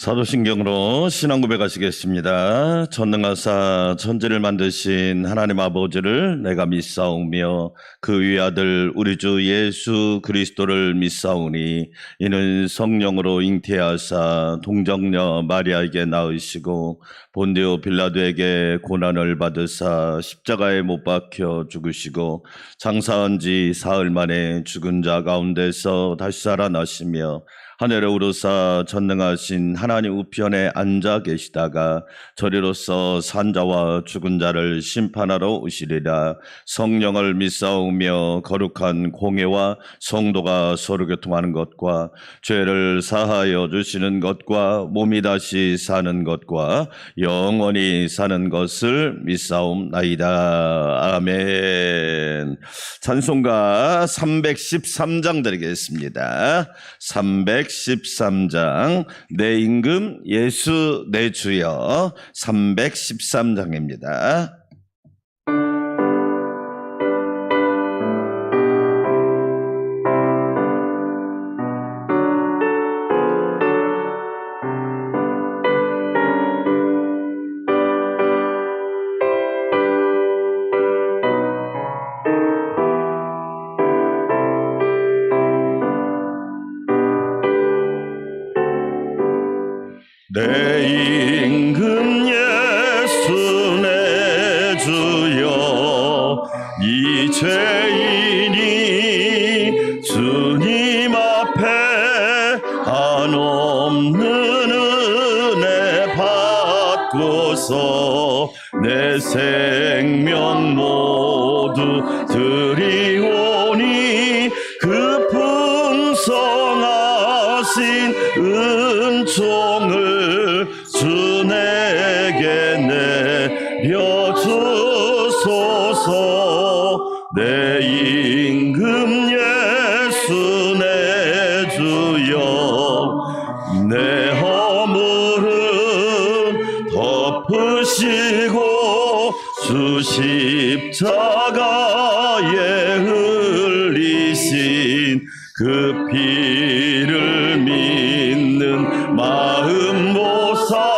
사도신경으로 신앙 고백하시겠습니다. 전능하사 천지를 만드신 하나님 아버지를 내가 믿사오며 그 위아들 우리 주 예수 그리스도를 믿사오니 이는 성령으로 잉태하사 동정녀 마리아에게 낳으시고 본디오 빌라도에게 고난을 받으사 십자가에 못 박혀 죽으시고 장사한 지 사흘 만에 죽은 자 가운데서 다시 살아나시며 하늘에 오르사 전능하신 하나님 우편에 앉아 계시다가 저리로서 산자와 죽은 자를 심판하러 오시리라. 성령을 믿사오며 거룩한 공회와 성도가 서로 교통하는 것과 죄를 사하여 주시는 것과 몸이 다시 사는 것과 영원히 사는 것을 믿사옵나이다. 아멘. 찬송가 313장 드리겠습니다. 313장 내 임금 예수 내 주여 313장입니다. 내 임금 예수 내 주여 이 죄인이 주님 앞에 한없는 은혜 받고서 내 생명 모두 드리오니 그 풍성하신 은총을 주 내게 내려주소서. 내 임금 예수 내 주여 내 허물은 덮으시고 주 십자가에 흘리신 그 피를 믿는 마음 모사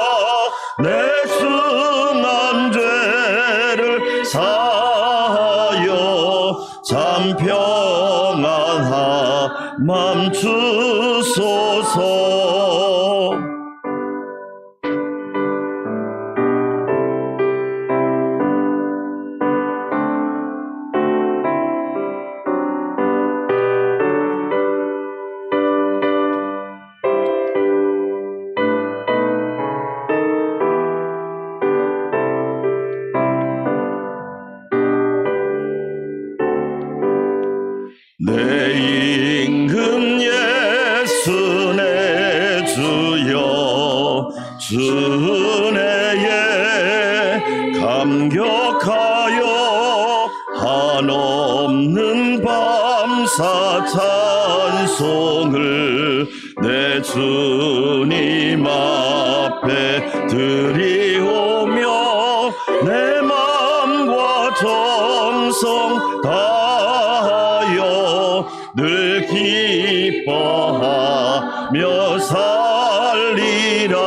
내 중한 죄를 사하여 참 평안하 멈추소서. 내 임금 예수 내 주여 주 은혜에 감격하여 한없는 밤사 찬송을 내 주님 앞에 드리오며 내 마음과 정성 다하여 늘 기뻐하며 살리라.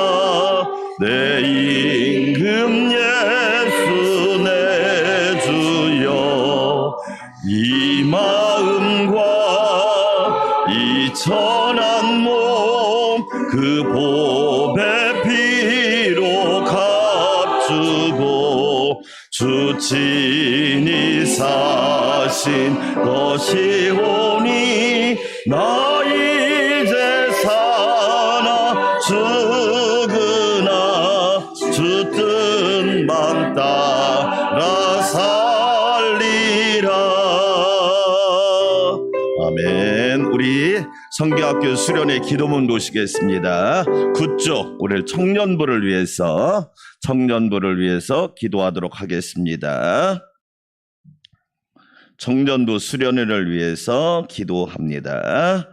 내 임금 예수 내 주여 이 마음과 이 천한 몸 그 보배 피로 값주고 주 친히 사신 것이오니 나 이제 사나 죽으나 주 뜻만 따라 살리라. 아멘. 우리 성교학교 수련회 기도문 보시겠습니다. 9쪽 우리 청년부를 위해서 기도하도록 하겠습니다. 청년부 수련회를 위해서 기도합니다.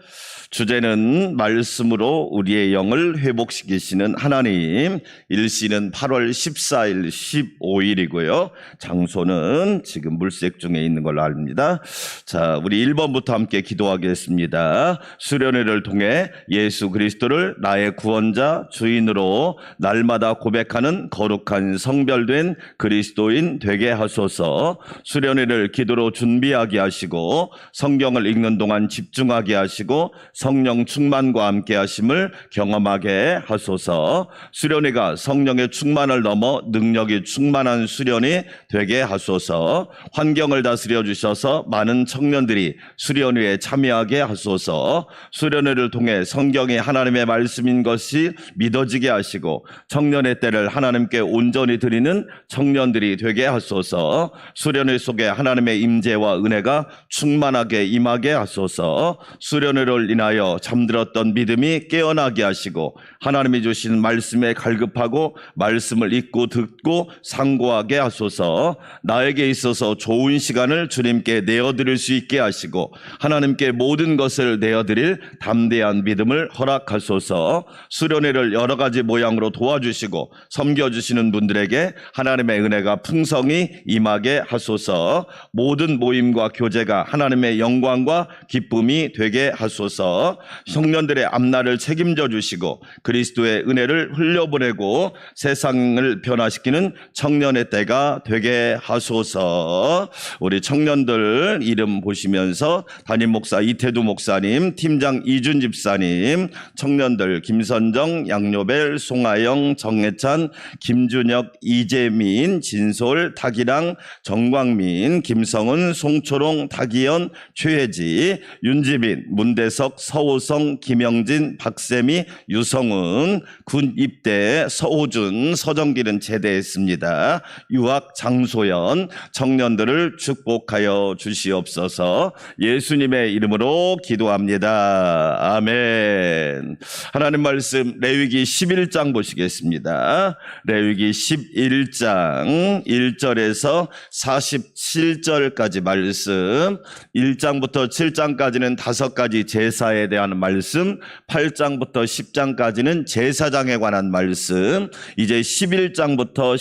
주제는 말씀으로 우리의 영을 회복시키시는 하나님. 일시는 8월 14일, 15일이고요. 장소는 지금 물색 중에 있는 걸로 압니다. 자, 우리 1번부터 함께 기도하겠습니다. 수련회를 통해 예수 그리스도를 나의 구원자, 주인으로 날마다 고백하는 거룩한 성별된 그리스도인 되게 하소서. 수련회를 기도로 준비하게 하시고 성경을 읽는 동안 집중하게 하시고 성령 충만과 함께 하심을 경험하게 하소서. 수련회가 성령의 충만을 넘어 능력이 충만한 수련이 되게 하소서. 환경을 다스려 주셔서 많은 청년들이 수련회에 참여하게 하소서. 수련회를 통해 성경이 하나님의 말씀인 것이 믿어지게 하시고 청년의 때를 하나님께 온전히 드리는 청년들이 되게 하소서. 수련회 속에 하나님의 임재와 은혜가 충만하게 임하게 하소서. 수련회를 인하여 잠들었던 믿음이 깨어나게 하시고 하나님이 주신 말씀에 갈급하고 말씀을 읽고 듣고 상고하게 하소서. 나에게 있어서 좋은 시간을 주님께 내어드릴 수 있게 하시고 하나님께 모든 것을 내어드릴 담대한 믿음을 허락하소서. 수련회를 여러 가지 모양으로 도와주시고 섬겨주시는 분들에게 하나님의 은혜가 풍성히 임하게 하소서. 모든 모임과 교제가 하나님의 영광과 기쁨이 되게 하소서. 청년들의 앞날을 책임져 주시고 그리스도의 은혜를 흘려보내고 세상을 변화시키는 청년의 때가 되게 하소서. 우리 청년들 이름 보시면서 담임 목사 이태두 목사님, 팀장 이준 집사님, 청년들 김선정, 양요벨, 송하영, 정혜찬, 김준혁, 이재민, 진솔, 타기랑, 정광민, 김성은, 송초롱, 타기연, 최혜지, 윤지민, 문대석, 서호성, 김영진, 박세미, 유성은 군 입대, 서호준, 서정길은 제대했습니다. 유학 장소연 청년들을 축복하여 주시옵소서. 예수님의 이름으로 기도합니다. 아멘. 하나님 말씀 레위기 11장 보시겠습니다. 레위기 11장 1절에서 47절까지 말씀, 1장부터 7장까지는 5가지 제사에 대한 말씀, 8장부터 10장까지는 제사장에 관한 말씀, 이제 11장부터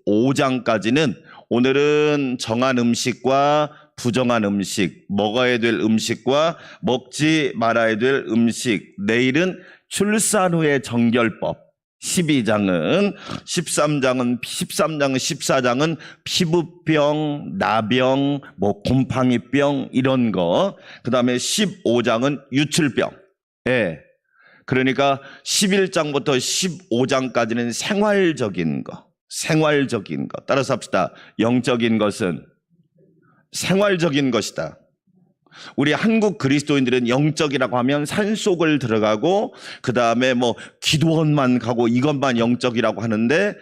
15장까지는 오늘은 정한 음식과 부정한 음식, 먹어야 될 음식과 먹지 말아야 될 음식, 내일은 출산 후의 정결법, 12장은 14장은 피부병, 나병, 곰팡이병 이런 거. 그다음에 15장은 유출병. 예. 그러니까 11장부터 15장까지는 생활적인 거. 따라서 합시다. 영적인 것은 생활적인 것이다. 우리 한국 그리스도인들은 영적이라고 하면 산속을 들어가고 그 다음에 기도원만 가고 이것만 영적이라고 하는데,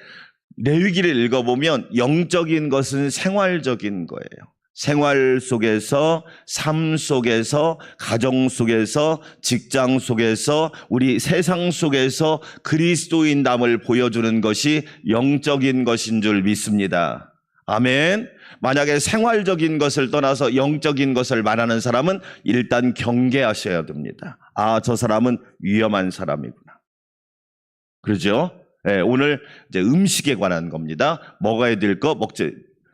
레위기를 읽어보면 영적인 것은 생활적인 거예요. 생활 속에서, 삶 속에서, 가정 속에서, 직장 속에서, 우리 세상 속에서 그리스도인담을 보여주는 것이 영적인 것인 줄 믿습니다. 아멘. 만약에 생활적인 것을 떠나서 영적인 것을 말하는 사람은 일단 경계하셔야 됩니다. 저 사람은 위험한 사람이구나. 그렇죠? 네, 오늘 이제 음식에 관한 겁니다. 먹어야 될 거 먹지.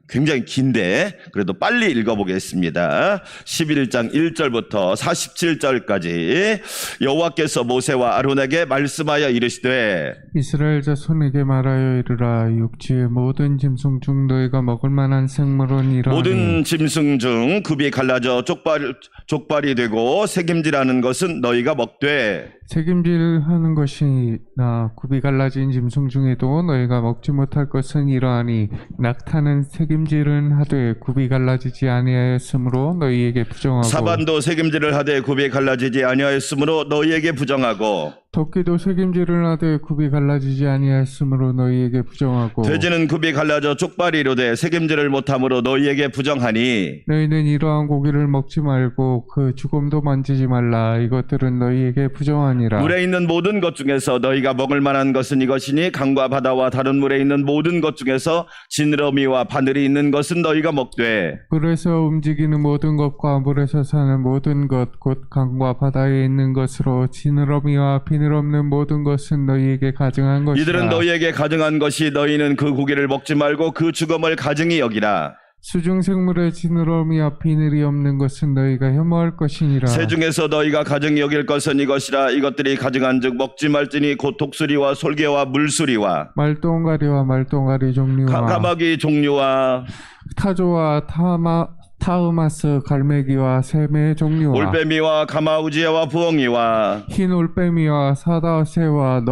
굉장히 긴데 그래도 빨리 읽어보겠습니다. 11장 1절부터 47절까지. 여호와께서 모세와 아론에게 말씀하여 이르시되 이스라엘 자손에게 말하여 이르라. 육지의 모든 짐승 중 너희가 먹을 만한 생물은 이러하니 모든 짐승 중 급이 갈라져 족발이 되고 새김질하는 것은 너희가 먹되, 책임질하는 것이나 굽이 갈라진 짐승 중에도 너희가 먹지 못할 것은 이러하니 낙타는 책임질은 하되 굽이 갈라지지 아니하였으므로 너희에게 부정하고 사반도 책임질을 하되 굽이 갈라지지 아니하였으므로 너희에게 부정하고 토끼도 책임질을 하되 굽이 갈라지지 아니하였으므로 너희에게 부정하고 돼지는 굽이 갈라져 쪽발이 이르되 색임질을 못함으로 너희에게 부정하니 너희는 이러한 고기를 먹지 말고 그 죽음도 만지지 말라. 이것들은 너희에게 부정하니라. 물에 있는 모든 것 중에서 너희가 먹을 만한 것은 이것이니 강과 바다와 다른 물에 있는 모든 것 중에서 지느러미와 바늘이 있는 것은 너희가 먹되 물에서 움직이는 모든 것과 물에서 사는 모든 것 곧 강과 바다에 있는 것으로 지느러미와 비늘 없는 모든 것은 너희에게 가증한 것이라. 이들은 너희에게 가증한 것이 너희는 그 고기를 먹지 말고 그 죽음을 가증히 여기라. 수중 생물의 지느러미와 비늘이 없는 것은 너희가 혐오할 것이니라. 새 중에서 너희가 가증히 여길 것은 이것이라. 이것들이 가증한즉 먹지 말지니 곧 독수리와 솔개와 물수리와 말똥가리와 말똥가리 종류와 까마귀 종류와 타조와 타흐마스 갈매기와 새매 종류와 올빼미와 가마우지와 부엉이와 흰 올빼미와 사다새와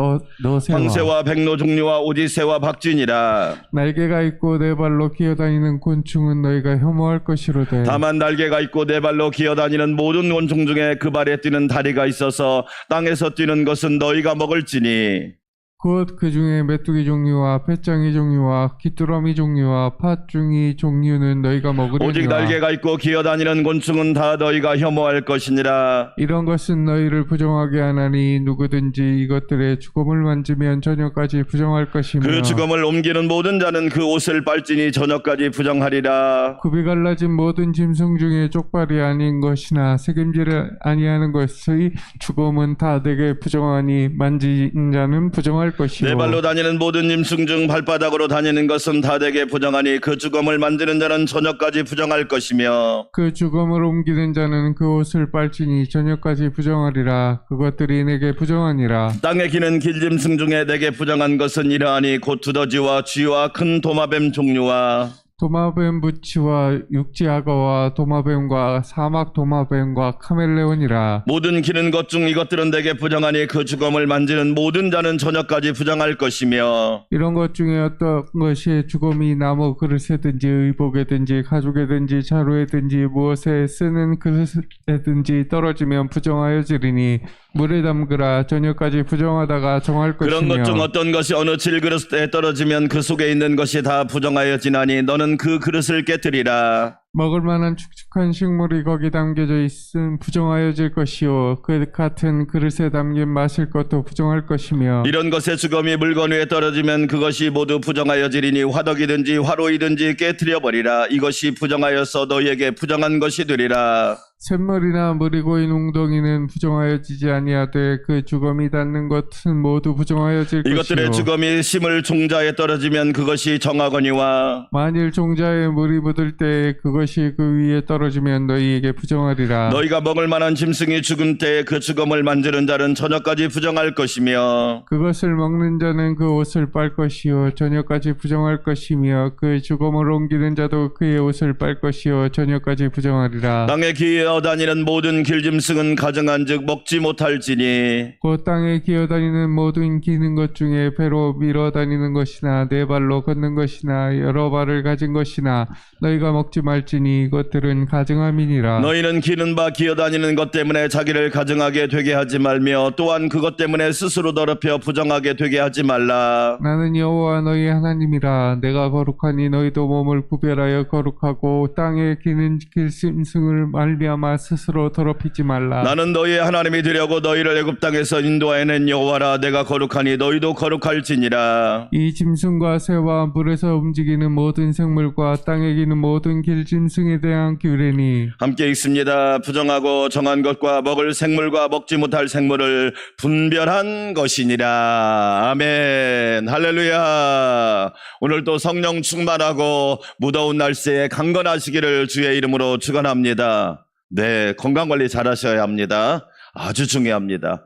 너새와 황새와 백로 종류와 오지새와 박쥐니라. 날개가 있고 네 발로 기어다니는 곤충은 너희가 혐오할 것이로되 다만 날개가 있고 네 발로 기어다니는 모든 곤충 중에 그 발에 뛰는 다리가 있어서 땅에서 뛰는 것은 너희가 먹을지니 곧 그 중에 메뚜기 종류와 배짱이 종류와 귀뚜라미 종류와 팥중이 종류는 너희가 먹으리니와 오직 날개가 있고 기어다니는 곤충은 다 너희가 혐오할 것이니라. 이런 것은 너희를 부정하게 하나니 누구든지 이것들의 죽음을 만지면 저녁까지 부정할 것이며 그 죽음을 옮기는 모든 자는 그 옷을 빨지니 저녁까지 부정하리라. 굽이 갈라진 모든 짐승 중에 쪽발이 아닌 것이나 색임질을 아니하는 것의 죽음은 다 내게 부정하니 만진 자는 부정할 것이요 네 발로 다니는 모든 짐승 중 발바닥으로 다니는 것은 다 되게 부정하니 그 죽음을 만지는 자는 저녁까지 부정할 것이며 그 죽음을 옮기는 자는 그 옷을 빨지니 저녁까지 부정하리라. 그것들이 내게 부정하니라. 땅에 기는 길짐승 중에 내게 부정한 것은 이러하니 곧 두더지와 쥐와 큰 도마뱀 종류와 도마뱀 부치와 육지악어와 도마뱀과 사막 도마뱀과 카멜레온이라. 모든 기는 것 중 이것들은 내게 부정하니 그 죽음을 만지는 모든 자는 저녁까지 부정할 것이며 이런 것 중에 어떤 것이 죽음이 나무 그릇에든지 의복에든지 가죽에든지 자루에든지 무엇에 쓰는 그릇에든지 떨어지면 부정하여지리니 물에 담그라. 저녁까지 부정하다가 정할 것이며 그런 것 중 어떤 것이 어느 질그릇에 떨어지면 그 속에 있는 것이 다 부정하여지나니 너는 그 그릇을 깨뜨리라. 먹을 만한 축축한 식물이 거기 담겨져 있음 부정하여질 것이요 그 같은 그릇에 담긴 마실 것도 부정할 것이며 이런 것의 죽음이 물건 위에 떨어지면 그것이 모두 부정하여지리니 화덕이든지 화로이든지 깨뜨려 버리라. 이것이 부정하여서 너희에게 부정한 것이 되리라. 샘물이나 물이 고인 웅덩이는 부정하여지지 아니하되 그 죽음이 닿는 것은 모두 부정하여질 이것들의 것이요 죽음이 심을 종자에 떨어지면 그것이 정하거니와 만일 종자에 물이 묻을 때에 그것이 그 위에 떨어지면 너희에게 부정하리라. 너희가 먹을 만한 짐승이 죽은 때에 그 죽음을 만지는 자는 저녁까지 부정할 것이며 그것을 먹는 자는 그 옷을 빨 것이요 저녁까지 부정할 것이며 그 죽음을 옮기는 자도 그의 옷을 빨 것이요 저녁까지 부정하리라. 땅에 기어다니는 모든 길짐승은 가증한즉 먹지 못할지니 그 땅에 기어다니는 모든 기는 것 중에 배로 밀어 다니는 것이나 네 발로 걷는 것이나 여러 발을 가진 것이나 너희가 먹지 말지니 이것들은 가증함이니라. 너희는 기는 바 기어다니는 것 때문에 자기를 가증하게 되게 하지 말며 또한 그것 때문에 스스로 더럽혀 부정하게 되게 하지 말라. 나는 여호와 너희 하나님이라. 내가 거룩하니 너희도 몸을 구별하여 거룩하고 땅에 기는 길짐승을 말미암아 스스로 더럽히지 말라. 나는 너희의 하나님이 되려고 너희를 애굽 땅에서 인도하여낸 여호와라. 내가 거룩하니 너희도 거룩할지니라. 이 짐승과 새와 물에서 움직이는 모든 생물과 땅에 기는 모든 길짐승에 대한 규례니 함께 읽습니다. 부정하고 정한 것과 먹을 생물과 먹지 못할 생물을 분별한 것이니라. 아멘. 할렐루야. 오늘도 성령 충만하고 무더운 날씨에 강건하시기를 주의 이름으로 축원합니다. 네, 건강관리 잘 하셔야 합니다. 아주 중요합니다.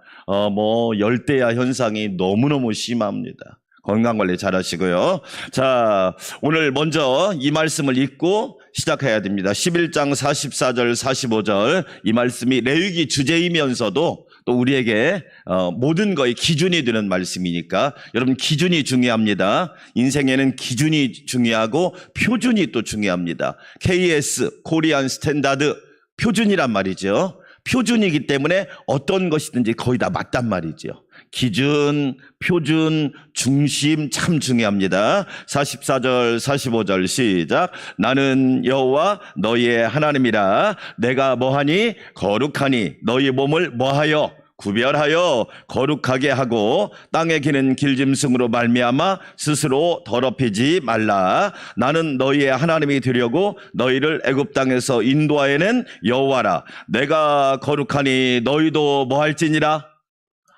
열대야 현상이 너무너무 심합니다. 건강관리 잘 하시고요. 자, 오늘 먼저 이 말씀을 읽고 시작해야 됩니다. 11장 44절 45절 이 말씀이 레위기 주제이면서도 또 우리에게 모든 거의 기준이 되는 말씀이니까 여러분 기준이 중요합니다. 인생에는 기준이 중요하고 표준이 또 중요합니다. KS, 코리안 스탠다드 표준이란 말이죠. 표준이기 때문에 어떤 것이든지 거의 다 맞단 말이죠. 기준, 표준, 중심 참 중요합니다. 44절, 45절 시작. 나는 여호와 너희의 하나님이라. 내가 뭐하니? 거룩하니 너희 몸을 뭐하여? 구별하여 거룩하게 하고 땅에 기는 길짐승으로 말미암아 스스로 더럽히지 말라. 나는 너희의 하나님이 되려고 너희를 애굽 땅에서 인도하여낸 여호와라. 내가 거룩하니 너희도 뭐할지니라.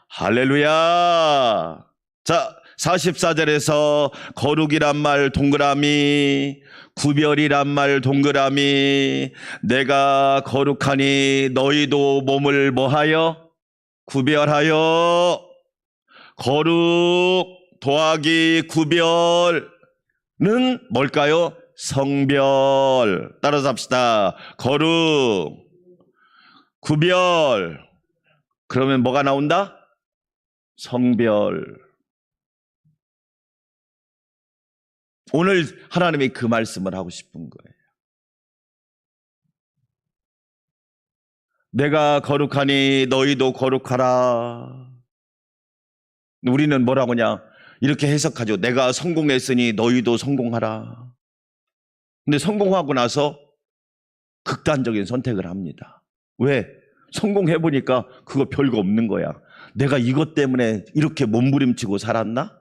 할렐루야. 자, 44절에서 거룩이란 말 동그라미, 구별이란 말 동그라미, 내가 거룩하니 너희도 몸을 뭐하여? 구별하여. 거룩 더하기 구별은 뭘까요? 성별. 따라서 합시다. 거룩, 구별. 그러면 뭐가 나온다? 성별. 오늘 하나님이 그 말씀을 하고 싶은 거예요. 내가 거룩하니 너희도 거룩하라. 우리는 뭐라고 하냐? 이렇게 해석하죠. 내가 성공했으니 너희도 성공하라. 근데 성공하고 나서 극단적인 선택을 합니다. 왜? 성공해보니까 그거 별거 없는 거야. 내가 이것 때문에 이렇게 몸부림치고 살았나?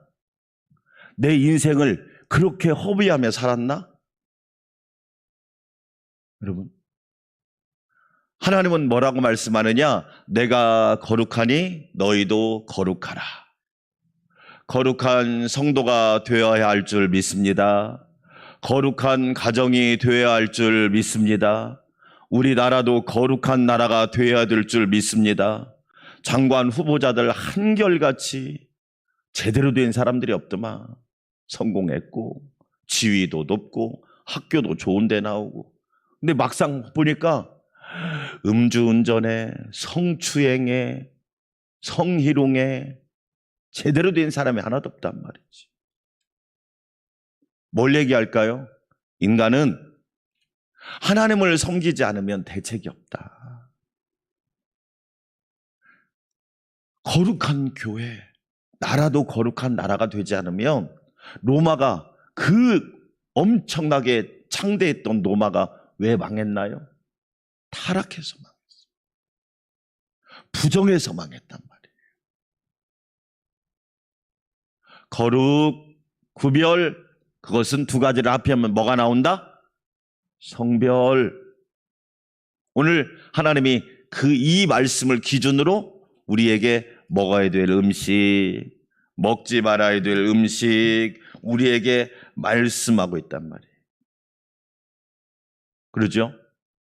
내 인생을 그렇게 허비하며 살았나? 여러분, 하나님은 뭐라고 말씀하느냐? 내가 거룩하니 너희도 거룩하라. 거룩한 성도가 되어야 할 줄 믿습니다. 거룩한 가정이 되어야 할 줄 믿습니다. 우리나라도 거룩한 나라가 되어야 될 줄 믿습니다. 장관 후보자들 한결같이 제대로 된 사람들이 없더만. 성공했고 지위도 높고 학교도 좋은 데 나오고. 근데 막상 보니까 음주운전에, 성추행에, 성희롱에 제대로 된 사람이 하나도 없단 말이지. 뭘 얘기할까요? 인간은 하나님을 섬기지 않으면 대책이 없다. 거룩한 교회, 나라도 거룩한 나라가 되지 않으면 로마가 그 엄청나게 창대했던 로마가 왜 망했나요? 타락해서 망했어요. 부정해서 망했단 말이에요. 거룩, 구별, 그것은 두 가지를 합하면 뭐가 나온다? 성별. 오늘 하나님이 이 말씀을 기준으로 우리에게 먹어야 될 음식, 먹지 말아야 될 음식, 우리에게 말씀하고 있단 말이에요. 그러죠?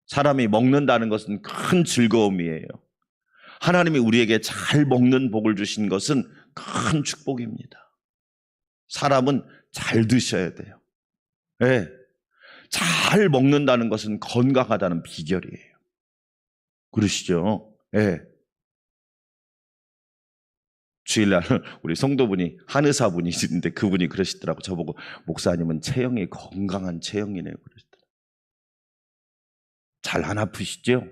사람이 먹는다는 것은 큰 즐거움이에요. 하나님이 우리에게 잘 먹는 복을 주신 것은 큰 축복입니다. 사람은 잘 드셔야 돼요. 네. 잘 먹는다는 것은 건강하다는 비결이에요. 그러시죠? 네. 주일날 우리 성도분이 한의사분이신데 그분이 그러시더라고. 저보고 목사님은 체형이 건강한 체형이네요. 그러시더라고요. 잘 안 아프시죠?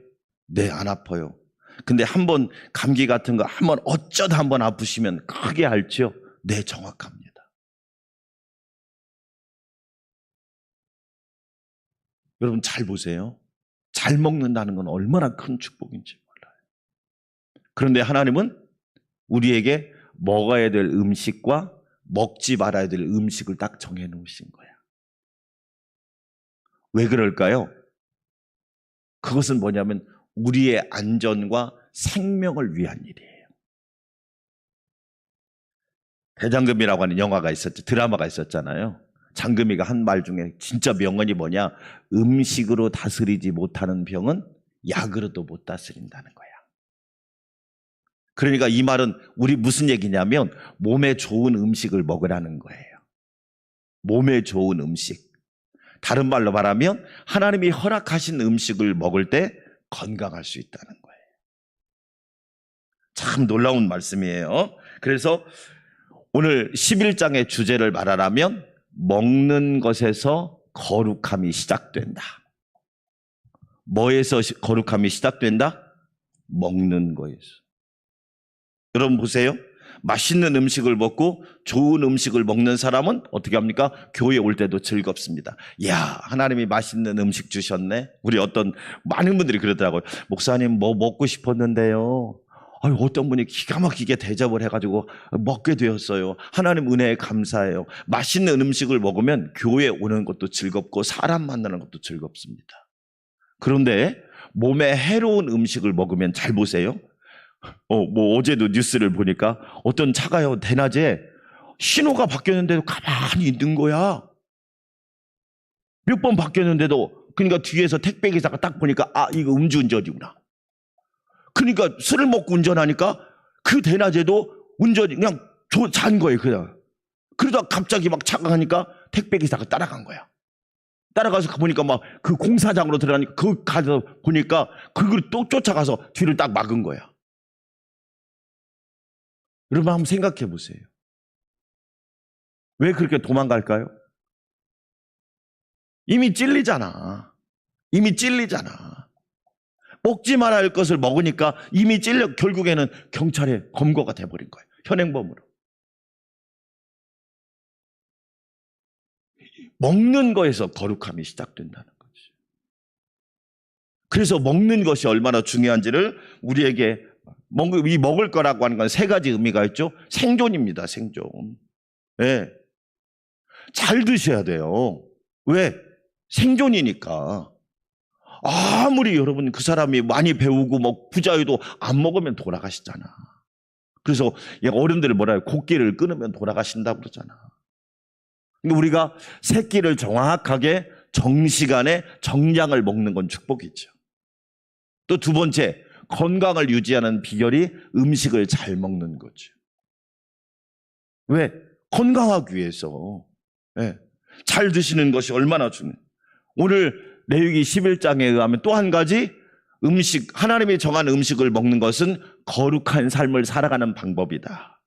네, 안 아파요. 근데 한번 감기 같은 거 한번 어쩌다 한번 아프시면 크게 앓죠? 네, 정확합니다. 여러분 잘 보세요. 잘 먹는다는 건 얼마나 큰 축복인지 몰라요. 그런데 하나님은 우리에게 먹어야 될 음식과 먹지 말아야 될 음식을 딱 정해놓으신 거야. 왜 그럴까요? 그것은 뭐냐면 우리의 안전과 생명을 위한 일이에요. 대장금이라고 하는 영화가 있었죠. 드라마가 있었잖아요. 장금이가 한 말 중에 진짜 명언이 뭐냐? 음식으로 다스리지 못하는 병은 약으로도 못 다스린다는 거야. 그러니까 이 말은 우리 무슨 얘기냐면 몸에 좋은 음식을 먹으라는 거예요. 몸에 좋은 음식. 다른 말로 말하면 하나님이 허락하신 음식을 먹을 때 건강할 수 있다는 거예요. 참 놀라운 말씀이에요. 그래서 오늘 11장의 주제를 말하라면 먹는 것에서 거룩함이 시작된다. 뭐에서 거룩함이 시작된다? 먹는 거에서. 여러분 보세요. 맛있는 음식을 먹고 좋은 음식을 먹는 사람은 어떻게 합니까? 교회 올 때도 즐겁습니다. 야, 하나님이 맛있는 음식 주셨네. 우리 어떤 많은 분들이 그러더라고요. 목사님 뭐 먹고 싶었는데요. 아유, 어떤 분이 기가 막히게 대접을 해가지고 먹게 되었어요. 하나님 은혜에 감사해요. 맛있는 음식을 먹으면 교회 오는 것도 즐겁고 사람 만나는 것도 즐겁습니다. 그런데 몸에 해로운 음식을 먹으면 잘 보세요. 어제도 뉴스를 보니까 어떤 차가요, 대낮에 신호가 바뀌었는데도 가만히 있는 거야. 몇 번 바뀌었는데도, 그러니까 뒤에서 택배기사가 딱 보니까, 아, 이거 음주운전이구나. 그러니까 술을 먹고 운전하니까 그 대낮에도 운전이 그냥 잔 거예요, 그냥. 그러다 갑자기 막 차가 가니까 택배기사가 따라간 거야. 따라가서 보니까 막 그 공사장으로 들어가니까 그 가서 보니까 그걸 또 쫓아가서 뒤를 딱 막은 거야. 여러분 한번 생각해 보세요. 왜 그렇게 도망갈까요? 이미 찔리잖아. 이미 찔리잖아. 먹지 말아야 할 것을 먹으니까 이미 찔려 결국에는 경찰에 검거가 돼버린 거예요. 현행범으로. 먹는 거에서 거룩함이 시작된다는 거죠. 그래서 먹는 것이 얼마나 중요한지를 우리에게 이 먹을 거라고 하는 건 세 가지 의미가 있죠. 생존입니다. 생존. 네. 잘 드셔야 돼요. 왜? 생존이니까. 아무리 여러분 그 사람이 많이 배우고 뭐 부자여도 안 먹으면 돌아가시잖아. 그래서 어른들 뭐라 해요? 곡기를 끊으면 돌아가신다고 그러잖아. 그러니까 우리가 새끼를 정확하게 정시간에 정량을 먹는 건 축복이죠. 또 두 번째, 건강을 유지하는 비결이 음식을 잘 먹는 거죠. 왜? 건강하기 위해서. 네. 잘 드시는 것이 얼마나 중요해요. 오늘 레위기 11장에 의하면 또 한 가지 음식, 하나님이 정한 음식을 먹는 것은 거룩한 삶을 살아가는 방법이다.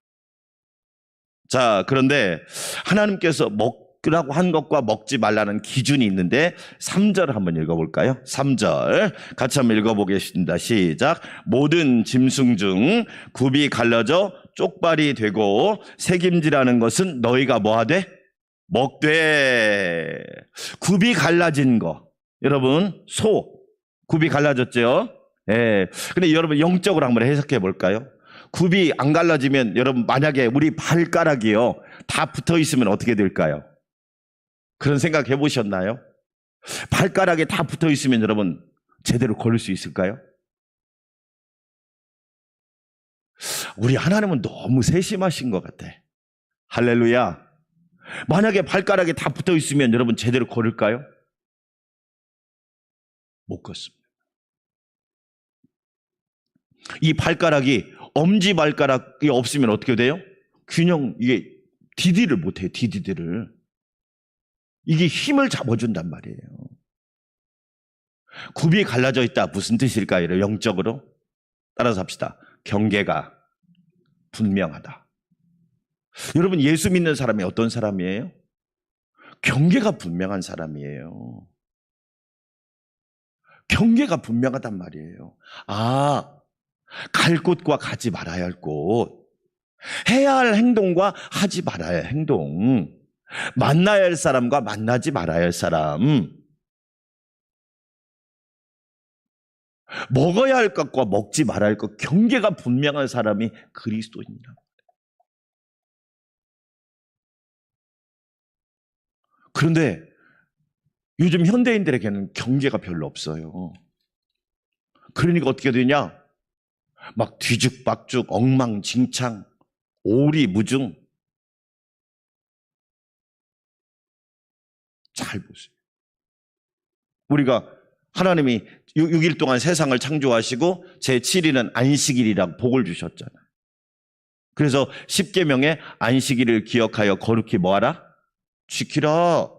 자, 그런데 하나님께서 먹으라고 한 것과 먹지 말라는 기준이 있는데 3절 한번 읽어볼까요? 3절 같이 한번 읽어보겠습니다. 시작. 모든 짐승 중 굽이 갈라져 쪽발이 되고 새김질하는 것은 너희가 뭐하되? 먹되. 굽이 갈라진 거. 여러분, 소 굽이 갈라졌죠? 예. 근데 여러분 영적으로 한번 해석해 볼까요? 굽이 안 갈라지면 여러분 만약에 우리 발가락이요 다 붙어 있으면 어떻게 될까요? 그런 생각 해보셨나요? 발가락에 다 붙어 있으면 여러분 제대로 걸을 수 있을까요? 우리 하나님은 너무 세심하신 것 같아. 할렐루야. 만약에 발가락에 다 붙어 있으면 여러분 제대로 걸을까요? 못 걷습니다. 이 발가락이 엄지발가락이 없으면 어떻게 돼요? 이게 디디를 못해요. 디디를. 이게 힘을 잡아준단 말이에요. 굽이 갈라져 있다. 무슨 뜻일까요? 영적으로 따라서 합시다. 경계가 분명하다. 여러분 예수 믿는 사람이 어떤 사람이에요? 경계가 분명한 사람이에요. 경계가 분명하단 말이에요. 아, 갈 곳과 가지 말아야 할 곳, 해야 할 행동과 하지 말아야 할 행동, 만나야 할 사람과 만나지 말아야 할 사람, 먹어야 할 것과 먹지 말아야 할 것, 경계가 분명한 사람이 그리스도인이라. 그런데 요즘 현대인들에게는 경계가 별로 없어요. 그러니까 어떻게 되냐? 막 뒤죽박죽, 엉망진창, 오리무중. 잘 보세요. 우리가 하나님이 6일 동안 세상을 창조하시고 제7일은 안식일이라고 복을 주셨잖아요. 그래서 10계명에 안식일을 기억하여 거룩히 뭐하라? 지키라.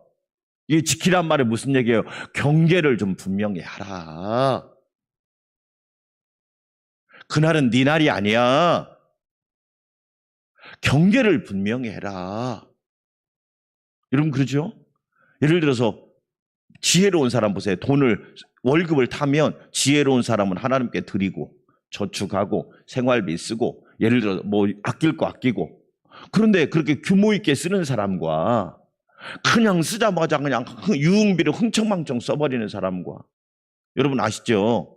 이 지키란 말이 무슨 얘기예요? 경계를 좀 분명히 하라. 그날은 네 날이 아니야. 경계를 분명히 해라. 여러분 그러죠? 예를 들어서 지혜로운 사람 보세요. 월급을 타면 지혜로운 사람은 하나님께 드리고 저축하고 생활비 쓰고 예를 들어 뭐 아낄 거 아끼고, 그런데 그렇게 규모 있게 쓰는 사람과 그냥 쓰자마자 그냥 유흥비를 흥청망청 써버리는 사람과, 여러분 아시죠?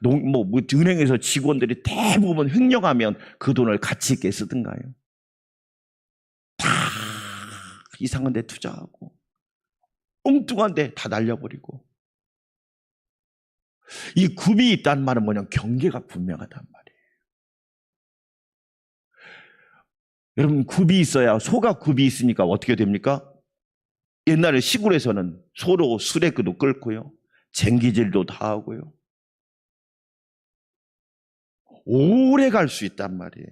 뭐 은행에서 직원들이 대부분 횡령하면 그 돈을 가치 있게 쓰든가요? 다 이상한 데 투자하고 엉뚱한 데 다 날려버리고. 이 굽이 있다는 말은 뭐냐면 경계가 분명하단 말이에요. 여러분, 굽이 있어야, 소가 굽이 있으니까 어떻게 됩니까? 옛날에 시골에서는 소로 수레그도 끓고요, 쟁기질도 다 하고요, 오래 갈 수 있단 말이에요.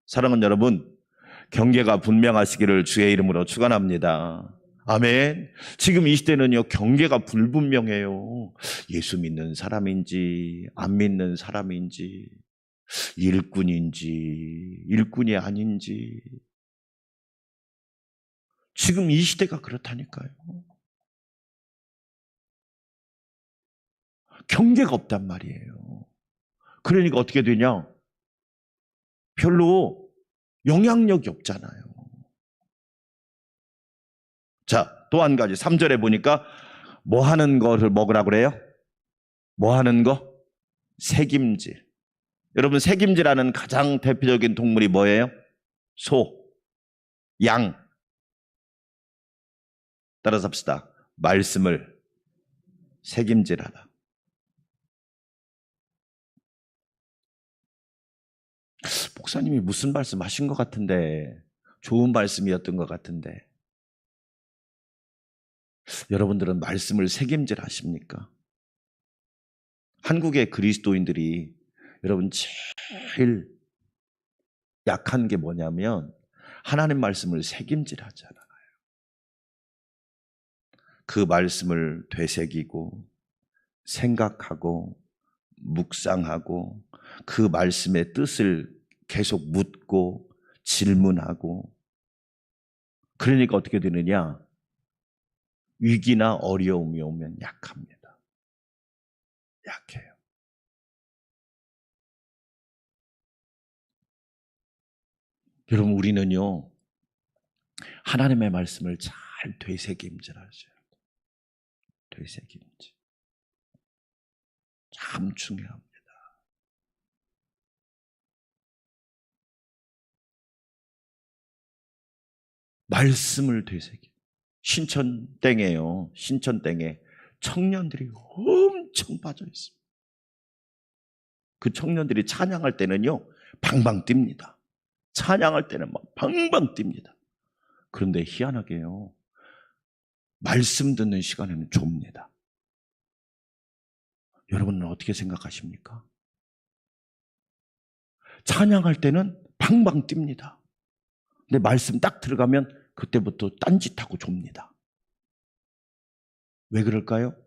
사랑하는 여러분, 경계가 분명하시기를 주의 이름으로 축원합니다. 아멘. 지금 이 시대는요, 경계가 불분명해요. 예수 믿는 사람인지 안 믿는 사람인지, 일꾼이 아닌지. 지금 이 시대가 그렇다니까요. 경계가 없단 말이에요. 그러니까 어떻게 되냐? 별로 영향력이 없잖아요. 자, 또 한 가지 3절에 보니까 뭐 하는 거를 먹으라고 그래요? 뭐 하는 거? 새김질. 여러분, 새김질하는 가장 대표적인 동물이 뭐예요? 소, 양. 따라서 합시다. 말씀을 새김질하라. 목사님이 무슨 말씀 하신 것 같은데, 좋은 말씀이었던 것 같은데, 여러분들은 말씀을 새김질 하십니까? 한국의 그리스도인들이 여러분 제일 약한 게 뭐냐면 하나님 말씀을 새김질 하잖아요. 그 말씀을 되새기고 생각하고 묵상하고 그 말씀의 뜻을 계속 묻고 질문하고, 그러니까 어떻게 되느냐? 위기나 어려움이 오면 약합니다. 약해요. 여러분, 우리는요, 하나님의 말씀을 잘 되새김질하셔야 돼요. 되새김질. 참 중요합니다. 말씀을 되새김. 신천땡에요. 신천땡에 청년들이 엄청 빠져 있습니다. 그 청년들이 찬양할 때는요, 방방 뜁니다. 찬양할 때는 막 방방 뜁니다. 그런데 희한하게요, 말씀 듣는 시간에는 좁니다. 여러분은 어떻게 생각하십니까? 찬양할 때는 방방 뜁니다. 근데 말씀 딱 들어가면 그때부터 딴짓하고 좁니다. 왜 그럴까요?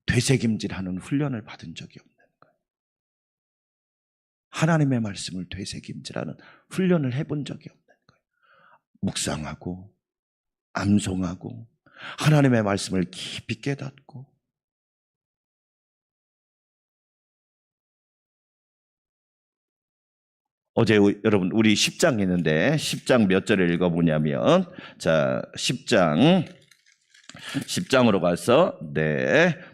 되새김질하는 훈련을 받은 적이 없는 거예요. 하나님의 말씀을 되새김질하는 훈련을 해본 적이 없는 거예요. 묵상하고 암송하고 하나님의 말씀을 깊이 깨닫고. 어제 여러분 우리 10장 했는데 10장 몇 절을 읽어보냐면, 자 10장으로 가서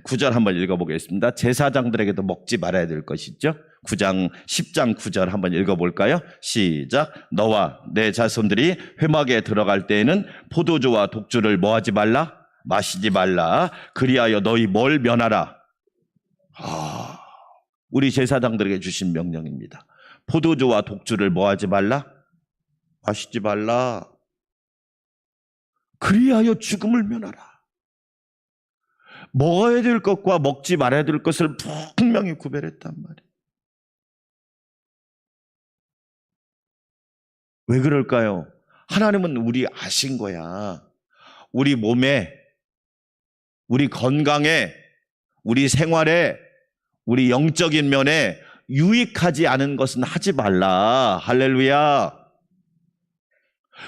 9절 한번 읽어보겠습니다. 제사장들에게도 먹지 말아야 될 것이죠. 10장 9절 한번 읽어볼까요? 시작. 너와 내 자손들이 회막에 들어갈 때에는 포도주와 독주를 뭐하지 말라? 마시지 말라. 그리하여 너희 뭘 면하라? 우리 제사장들에게 주신 명령입니다. 포도주와 독주를 뭐하지 말라? 마시지 말라. 그리하여 죽음을 면하라. 먹어야 될 것과 먹지 말아야 될 것을 분명히 구별했단 말이에요. 왜 그럴까요? 하나님은 우리 아신 거야. 우리 몸에, 우리 건강에, 우리 생활에, 우리 영적인 면에 유익하지 않은 것은 하지 말라. 할렐루야.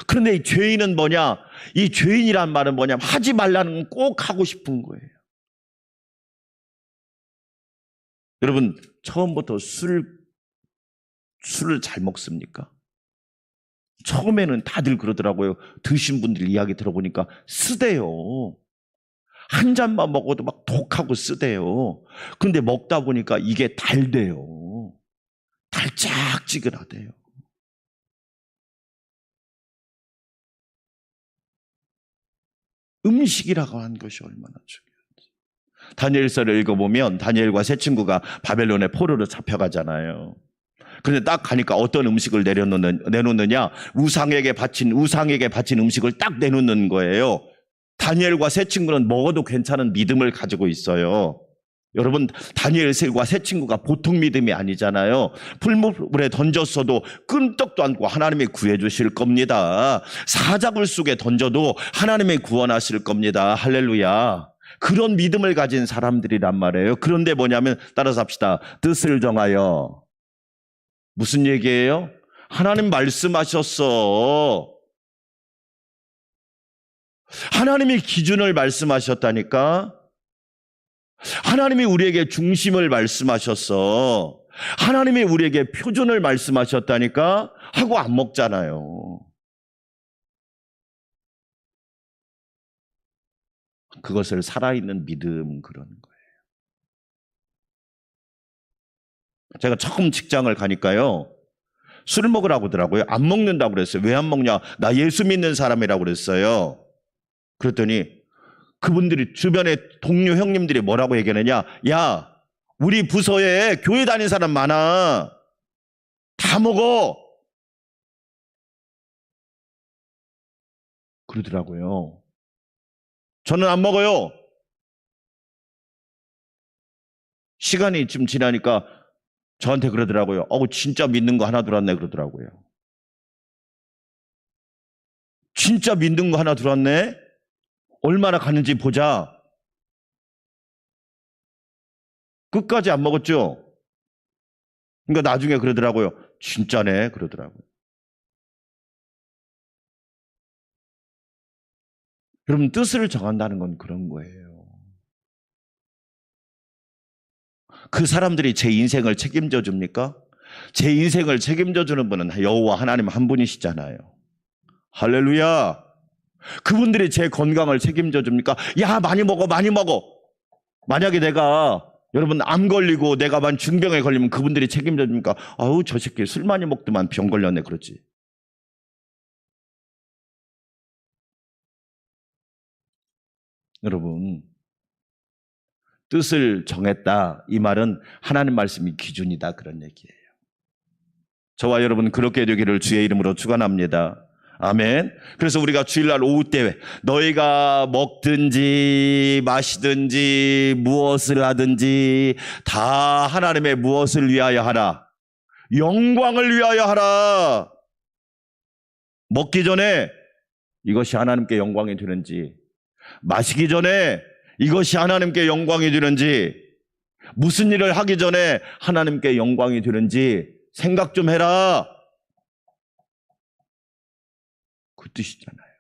그런데 이 죄인은 뭐냐? 이 죄인이란 말은 뭐냐면 하지 말라는 건 꼭 하고 싶은 거예요. 여러분, 처음부터 술을 잘 먹습니까? 처음에는 다들 그러더라고요. 드신 분들 이야기 들어보니까 쓰대요. 한 잔만 먹어도 막 독하고 쓰대요. 근데 먹다 보니까 이게 달대요. 달짝지근하대요. 음식이라고 하는 것이 얼마나 중요한지. 다니엘서를 읽어보면 다니엘과 세 친구가 바벨론의 포로로 잡혀가잖아요. 근데 딱 가니까 어떤 음식을 내놓느냐? 우상에게 바친 음식을 딱 내놓는 거예요. 다니엘과 세 친구는 먹어도 괜찮은 믿음을 가지고 있어요. 여러분, 다니엘과 세 친구가 보통 믿음이 아니잖아요. 풀무불에 던졌어도 끈떡도 않고 하나님이 구해주실 겁니다. 사자굴 속에 던져도 하나님이 구원하실 겁니다. 할렐루야. 그런 믿음을 가진 사람들이란 말이에요. 그런데 뭐냐면 따라서 합시다. 뜻을 정하여. 무슨 얘기예요? 하나님 말씀하셨어. 하나님이 기준을 말씀하셨다니까. 하나님이 우리에게 중심을 말씀하셨어. 하나님이 우리에게 표준을 말씀하셨다니까 하고 안 먹잖아요. 그것을 살아있는 믿음 그러는 거예요. 제가 처음 직장을 가니까요. 술 먹으라고 하더라고요. 안 먹는다고 그랬어요. 왜 안 먹냐? 나 예수 믿는 사람이라고 그랬어요. 그랬더니 그분들이 주변에 동료 형님들이 뭐라고 얘기하느냐? 야, 우리 부서에 교회 다니는 사람 많아. 다 먹어. 그러더라고요. 저는 안 먹어요. 시간이 좀 지나니까 저한테 그러더라고요. 진짜 믿는 거 하나 들었네 그러더라고요. 진짜 믿는 거 하나 들었네? 얼마나 가는지 보자. 끝까지 안 먹었죠? 그러니까 나중에 그러더라고요. 진짜네 그러더라고요. 여러분, 뜻을 정한다는 건 그런 거예요. 그 사람들이 제 인생을 책임져 줍니까? 제 인생을 책임져 주는 분은 여호와 하나님 한 분이시잖아요. 할렐루야. 그분들이 제 건강을 책임져 줍니까? 야, 많이 먹어, 많이 먹어. 만약에 내가 여러분 암 걸리고 내가 중병에 걸리면 그분들이 책임져 줍니까? 아우, 저 새끼 술 많이 먹더만 병 걸렸네 그러지. 여러분, 뜻을 정했다 이 말은 하나님 말씀이 기준이다 그런 얘기예요. 저와 여러분 그렇게 되기를 주의 이름으로 축원합니다. 아멘. 그래서 우리가 주일날 오후 때 너희가 먹든지 마시든지 무엇을 하든지 다 하나님의 무엇을 위하여 하라? 영광을 위하여 하라. 먹기 전에 이것이 하나님께 영광이 되는지, 마시기 전에 이것이 하나님께 영광이 되는지, 무슨 일을 하기 전에 하나님께 영광이 되는지 생각 좀 해라. 그 뜻이잖아요.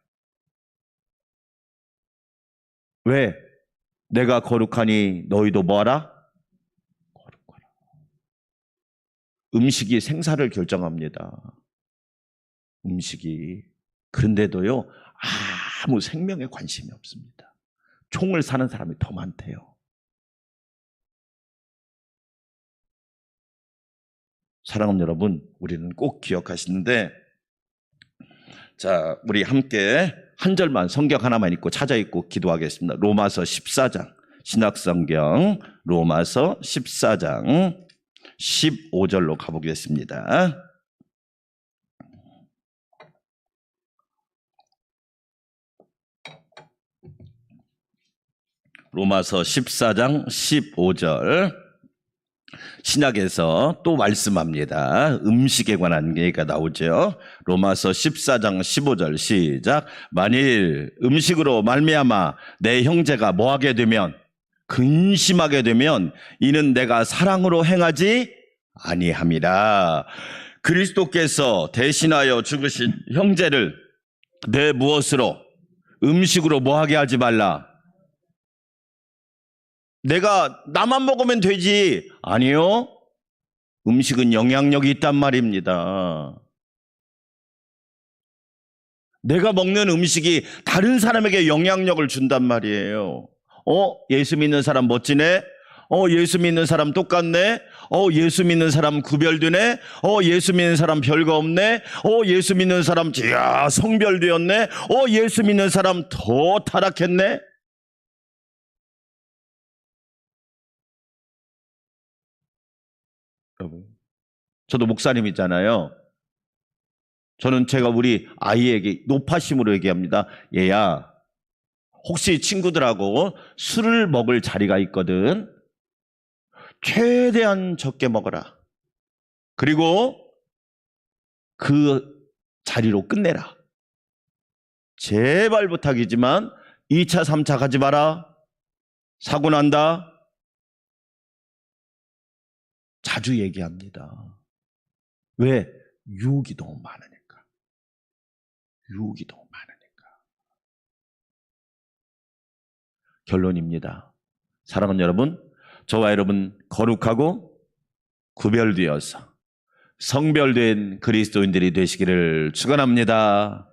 왜? 내가 거룩하니 너희도 뭐하라? 거룩하라. 음식이 생사를 결정합니다. 음식이. 그런데도요, 아무 생명에 관심이 없습니다. 총을 사는 사람이 더 많대요. 사랑하는 여러분, 우리는 꼭 기억하시는데, 자, 우리 함께 한 절만 성경 하나만 읽고 찾아 읽고 기도하겠습니다. 로마서 14장 신약성경 로마서 14장 15절로 가보겠습니다. 로마서 14장 15절 신약에서 또 말씀합니다. 음식에 관한 얘기가 나오죠. 로마서 14장 15절 시작. 만일 음식으로 말미암아 내 형제가 뭐하게 되면, 근심하게 되면 이는 내가 사랑으로 행하지 아니함이라. 그리스도께서 대신하여 죽으신 형제를 내 무엇으로, 음식으로 뭐하게 하지 말라. 내가 나만 먹으면 되지. 아니요. 음식은 영향력이 있단 말입니다. 내가 먹는 음식이 다른 사람에게 영향력을 준단 말이에요. 예수 믿는 사람 멋지네. 예수 믿는 사람 똑같네. 예수 믿는 사람 구별되네. 예수 믿는 사람 별거 없네. 예수 믿는 사람 성별되었네. 예수 믿는 사람 더 타락했네. 여러분, 저도 목사님이잖아요. 저는 제가 우리 아이에게 노파심으로 얘기합니다. 얘야, 혹시 친구들하고 술을 먹을 자리가 있거든. 최대한 적게 먹어라. 그리고 그 자리로 끝내라. 제발 부탁이지만 2차, 3차 가지 마라. 사고 난다. 자주 얘기합니다. 왜? 유혹이 너무 많으니까. 유혹이 너무 많으니까. 결론입니다. 사랑하는 여러분, 저와 여러분 거룩하고 구별되어서 성별된 그리스도인들이 되시기를 축원합니다.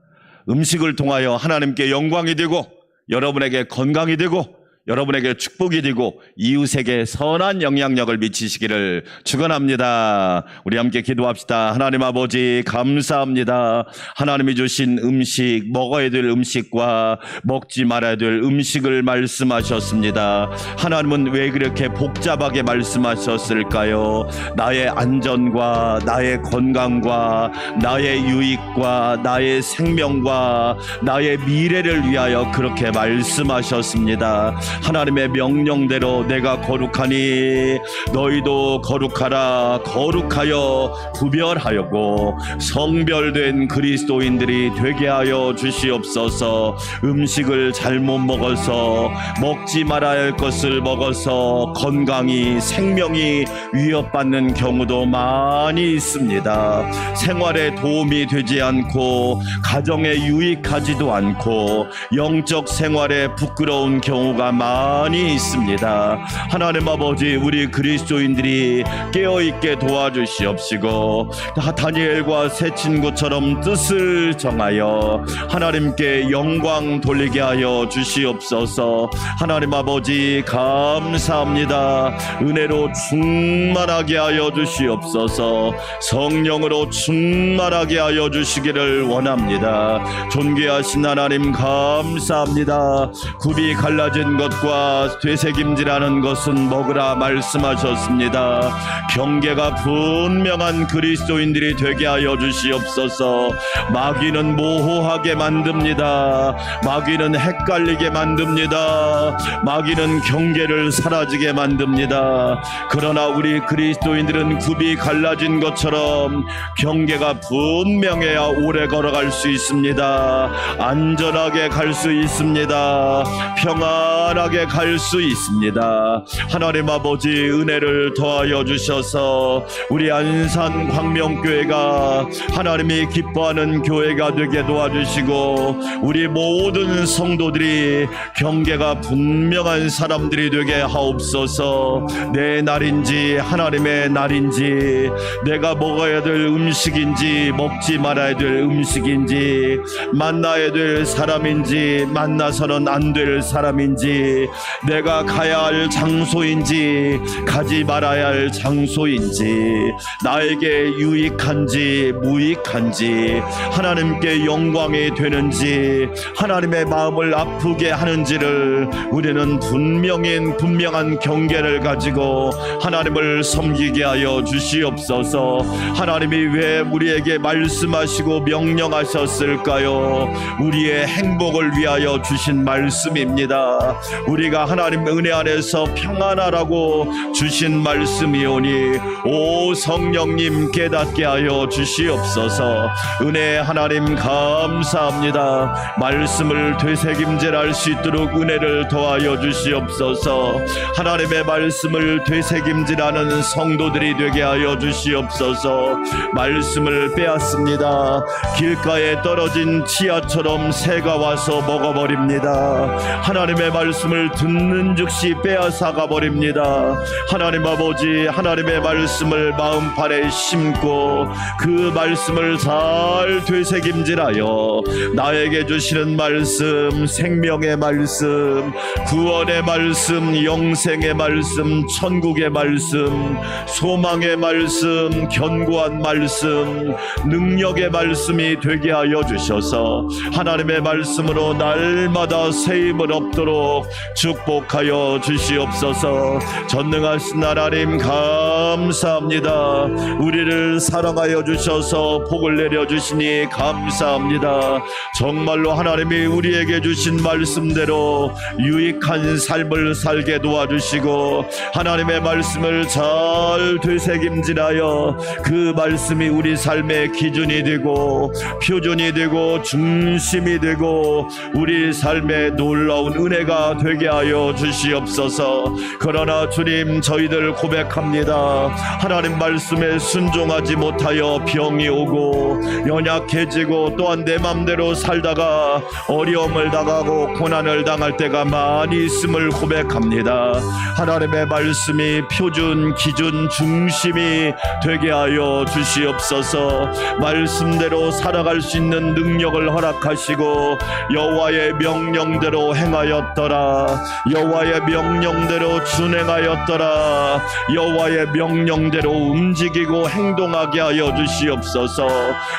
음식을 통하여 하나님께 영광이 되고 여러분에게 건강이 되고 여러분에게 축복이 되고 이웃에게 선한 영향력을 미치시기를 축원합니다. 우리 함께 기도합시다. 하나님 아버지 감사합니다. 하나님이 주신 음식, 먹어야 될 음식과 먹지 말아야 될 음식을 말씀하셨습니다. 하나님은 왜 그렇게 복잡하게 말씀하셨을까요? 나의 안전과 나의 건강과 나의 유익과 나의 생명과 나의 미래를 위하여 그렇게 말씀하셨습니다. 하나님의 명령대로 내가 거룩하니 너희도 거룩하라. 거룩하여 구별하여고 성별된 그리스도인들이 되게 하여 주시옵소서. 음식을 잘못 먹어서 먹지 말아야 할 것을 먹어서 건강이 생명이 위협받는 경우도 많이 있습니다. 생활에 도움이 되지 않고 가정에 유익하지도 않고 영적 생활에 부끄러운 경우가 많이 있습니다. 하나님 아버지, 우리 그리스도인들이 깨어있게 도와주시옵시고 다니엘과 세 친구처럼 뜻을 정하여 하나님께 영광 돌리게 하여 주시옵소서. 하나님 아버지 감사합니다. 은혜로 충만하게 하여 주시옵소서. 성령으로 충만하게 하여 주시기를 원합니다. 존귀하신 하나님 감사합니다. 굽이 갈라진 것과 되새김질하는 것은 먹으라 말씀하셨습니다. 경계가 분명한 그리스도인들이 되게 하여 주시옵소서. 마귀는 모호하게 만듭니다. 마귀는 헷갈리게 만듭니다. 마귀는 경계를 사라지게 만듭니다. 그러나 우리 그리스도인들은 굽이 갈라진 것처럼 경계가 분명해야 오래 걸어갈 수 있습니다. 안전하게 갈 수 있습니다. 평안하게 갈 수 있습니다. 하나님 아버지, 은혜를 더하여 주셔서 우리 안산 광명교회가 하나님이 기뻐하는 교회가 되게 도와주시고 우리 모든 성도들이 경계가 분명한 사람들이 되게 하옵소서. 내 날인지 하나님의 날인지, 내가 먹어야 될 음식인지 먹지 말아야 될 음식인지, 만나야 될 사람인지 만나서는 안 될 사람인지, 내가 가야 할 장소인지 가지 말아야 할 장소인지, 나에게 유익한지 무익한지, 하나님께 영광이 되는지 하나님의 마음을 아프게 하는지를 우리는 분명한 경계를 가지고 하나님을 섬기게 하여 주시옵소서. 하나님이 왜 우리에게 말씀하시고 명령하셨을까요? 우리의 행복을 위하여 주신 말씀입니다. 우리가 하나님 은혜 안에서 평안하라고 주신 말씀이오니 오 성령님 깨닫게 하여 주시옵소서. 은혜 하나님 감사합니다. 말씀을 되새김질할 수 있도록 은혜를 더하여 주시옵소서. 하나님의 말씀을 되새김질하는 성도들이 되게 하여 주시옵소서. 말씀을 빼앗습니다. 길가에 떨어진 치아처럼 새가 와서 먹어버립니다. 하나님의 말씀 말씀을 듣는 즉시 빼앗아가 버립니다. 하나님 아버지, 하나님의 말씀을 마음판에 심고 그 말씀을 잘 되새김질하여 나에게 주시는 말씀, 생명의 말씀, 구원의 말씀, 영생의 말씀, 천국의 말씀, 소망의 말씀, 견고한 말씀, 능력의 말씀이 되게 하여 주셔서 하나님의 말씀으로 날마다 새 힘을 얻도록 축복하여 주시옵소서. 전능하신 하나님 감사합니다. 우리를 사랑하여 주셔서 복을 내려주시니 감사합니다. 정말로 하나님이 우리에게 주신 말씀대로 유익한 삶을 살게 도와주시고 하나님의 말씀을 잘 되새김질하여 그 말씀이 우리 삶의 기준이 되고 표준이 되고 중심이 되고 우리 삶의 놀라운 은혜가 되게 하여 주시옵소서. 그러나 주님, 저희들 고백합니다. 하나님 말씀에 순종하지 못하여 병이 오고 연약해지고 또한 내 맘대로 살다가 어려움을 당하고 고난을 당할 때가 많이 있음을 고백합니다. 하나님의 말씀이 표준, 기준, 중심이 되게 하여 주시옵소서. 말씀대로 살아갈 수 있는 능력을 허락하시고 여호와의 명령대로 행하였더라. 여호와의 명령대로 준행하였더라. 여호와의 명령대로 움직이고 행동하게 하여 주시옵소서.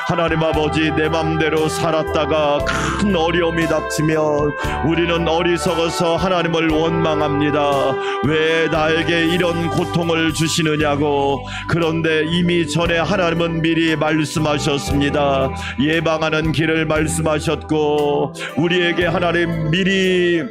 하나님 아버지, 내 맘대로 살았다가 큰 어려움이 닥치면 우리는 어리석어서 하나님을 원망합니다. 왜 나에게 이런 고통을 주시느냐고. 그런데 이미 전에 하나님은 미리 말씀하셨습니다. 예방하는 길을 말씀하셨고 우리에게 하나님 미리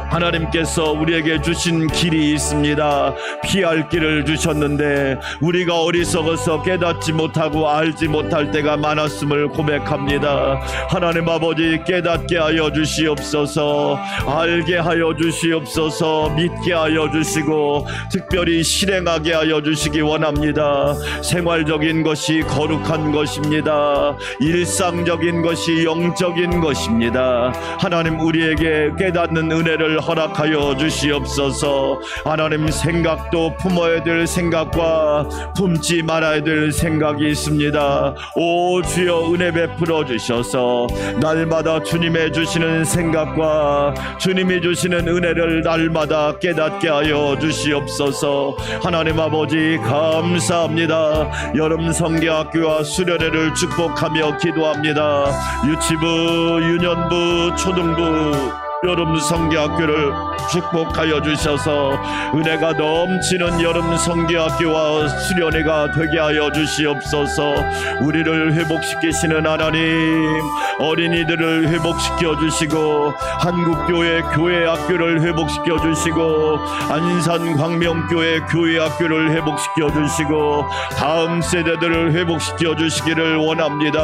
하나님께서 우리에게 주신 길이 있습니다. 피할 길을 주셨는데 우리가 어리석어서 깨닫지 못하고 알지 못할 때가 많았음을 고백합니다. 하나님 아버지, 깨닫게 하여 주시옵소서. 알게 하여 주시옵소서. 믿게 하여 주시고 특별히 실행하게 하여 주시기 원합니다. 생활적인 것이 거룩한 것입니다. 일상적인 것이 영적인 것입니다. 하나님, 우리에게 깨닫는 은혜를 허락하여 주시옵소서. 하나님, 생각도 품어야 될 생각과 품지 말아야 될 생각이 있습니다. 오 주여, 은혜 베풀어 주셔서 날마다 주님의 주시는 생각과 주님이 주시는 은혜를 날마다 깨닫게 하여 주시옵소서. 하나님 아버지, 감사합니다. 여름 성경학교와 수련회를 축복하며 기도합니다. 유치부, 유년부, 초등부 여름 성경학교를 축복하여 주셔서 은혜가 넘치는 여름 성경학교와 수련회가 되게 하여 주시옵소서. 우리를 회복시키시는 하나님, 어린이들을 회복시켜 주시고 한국교회 교회학교를 회복시켜 주시고 안산광명교회 교회학교를 회복시켜 주시고 다음 세대들을 회복시켜 주시기를 원합니다.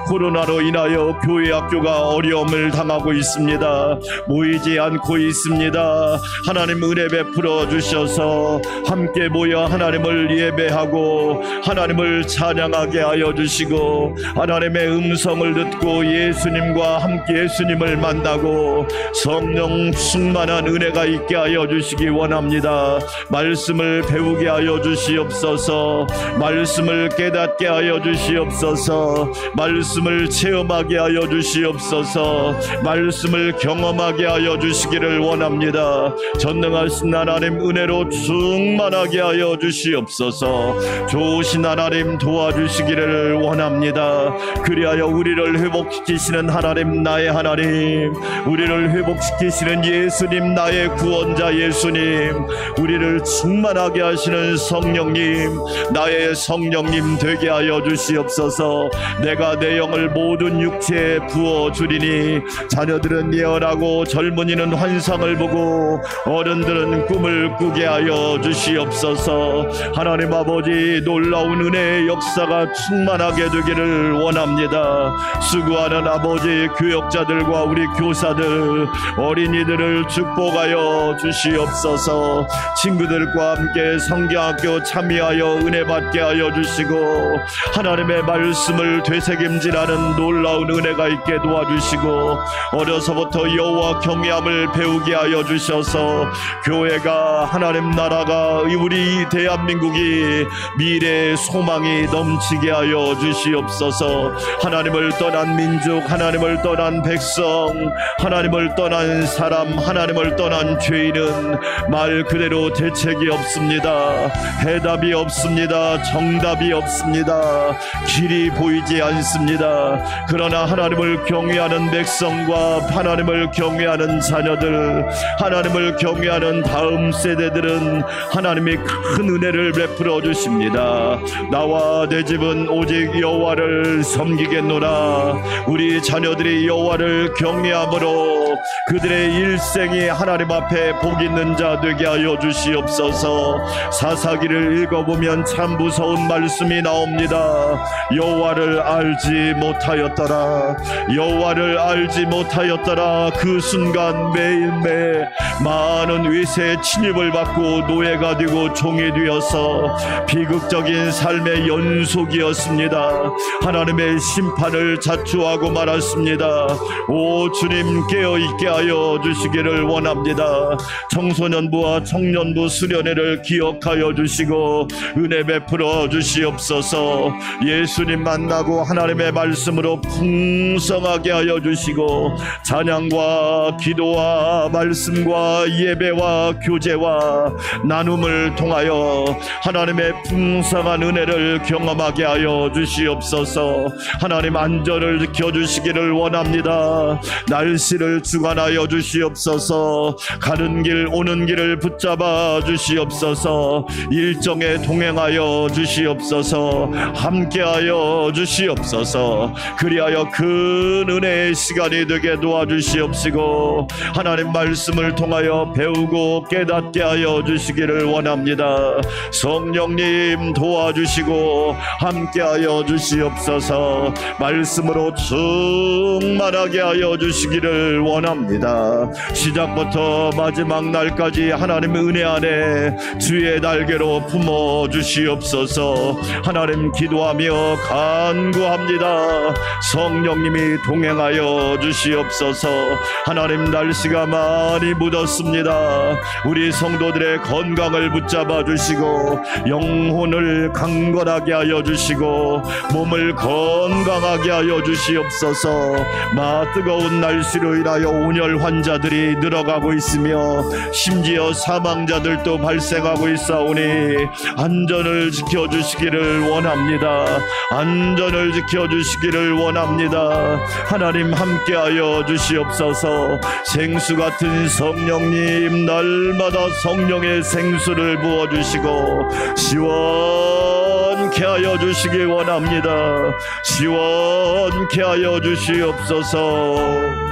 코로나로 인하여 교회학교가 어려움을 당하고 있습니다. 모이지 않고 있습니다. 하나님, 은혜 베풀어 주셔서 함께 모여 하나님을 예배하고 하나님을 찬양하게 하여 주시고 하나님의 음성을 듣고 예수님과 함께 예수님을 만나고 성령 충만한 은혜가 있게 하여 주시기 원합니다. 말씀을 배우게 하여 주시옵소서. 말씀을 깨닫게 하여 주시옵소서. 말씀을 체험하게 하여 주시옵소서. 말씀을 경험하게 하여 주시기를 원합니다. 전능하신 하나님, 은혜로 충만하게 하여 주시옵소서. 좋으신 하나님, 도와주시기를 원합니다. 그리하여 우리를 회복시키시는 하나님, 나의 하나님, 우리를 회복시키시는 예수님, 나의 구원자 예수님, 우리를 충만하게 하시는 성령님, 나의 성령님 되게 하여 주시옵소서. 내가 내 영을 모든 육체에 부어주리니 자녀들은 예언하고 젊은이는 환상을 보고 어른들은 꿈을 꾸게 하여 주시옵소서. 하나님 아버지, 놀라운 은혜의 역사가 충만하게 되기를 원합니다. 수고하는 아버지 교역자들과 우리 교사들, 어린이들을 축복하여 주시옵소서. 친구들과 함께 성경학교 참여하여 은혜 받게 하여 주시고 하나님의 말씀을 되새김질하는 놀라운 은혜가 있게 도와주시고 어려서부터 여호와 기도와 경외함을 배우게 하여 주셔서 교회가 하나님 나라가 우리 대한민국이 미래의 소망이 넘치게 하여 주시옵소서. 하나님을 떠난 민족, 하나님을 떠난 백성, 하나님을 떠난 사람, 하나님을 떠난 죄인은 말 그대로 대책이 없습니다. 해답이 없습니다. 정답이 없습니다. 길이 보이지 않습니다. 그러나 하나님을 경외하는 백성과 하나님을 경외하는 자녀들, 하나님을 경외하는 다음 세대들은 하나님이 큰 은혜를 베풀어 주십니다. 나와 내 집은 오직 여호와를 섬기겠노라. 우리 자녀들이 여호와를 경외함으로 그들의 일생이 하나님 앞에 복 있는 자 되게 하여 주시옵소서. 사사기를 읽어보면 참 무서운 말씀이 나옵니다. 여호와를 알지 못하였더라. 여호와를 알지 못하였더라. 그 순간 매일매일 많은 위세의 침입을 받고 노예가 되고 종이 되어서 비극적인 삶의 연속이었습니다. 하나님의 심판을 자초하고 말았습니다. 오 주님, 깨어있게 하여 주시기를 원합니다. 청소년부와 청년부 수련회를 기억하여 주시고 은혜 베풀어 주시옵소서. 예수님 만나고 하나님의 말씀으로 풍성하게 하여 주시고 찬양과 기도와 말씀과 예배와 교제와 나눔을 통하여 하나님의 풍성한 은혜를 경험하게 하여 주시옵소서. 하나님 안전을 지켜주시기를 원합니다. 날씨를 주관하여 주시옵소서. 가는 길 오는 길을 붙잡아 주시옵소서. 일정에 동행하여 주시옵소서. 함께하여 주시옵소서. 그리하여 큰 은혜의 시간이 되게 도와주시옵시고 하나님 말씀을 통하여 배우고 깨닫게 하여 주시기를 원합니다. 성령님 도와주시고 함께하여 주시옵소서. 말씀으로 충만하게 하여 주시기를 원합니다. 시작부터 마지막 날까지 하나님 은혜 안에 주의 날개로 품어 주시옵소서. 하나님 기도하며 간구합니다. 성령님이 동행하여 주시옵소서. 하나님 날씨가 많이 묻었습니다. 우리 성도들의 건강을 붙잡아 주시고 영혼을 강건하게 하여 주시고 몸을 건강하게 하여 주시옵소서. 뜨거운 날씨로 인하여 온열 환자들이 늘어가고 있으며 심지어 사망자들도 발생하고 있사오니 안전을 지켜주시기를 원합니다. 안전을 지켜주시기를 원합니다. 하나님 함께하여 주시옵소서. 생수 같은 성령님 날마다 성령의 생수를 부어주시고 시원케 하여 주시기 원합니다. 시원케 하여 주시옵소서.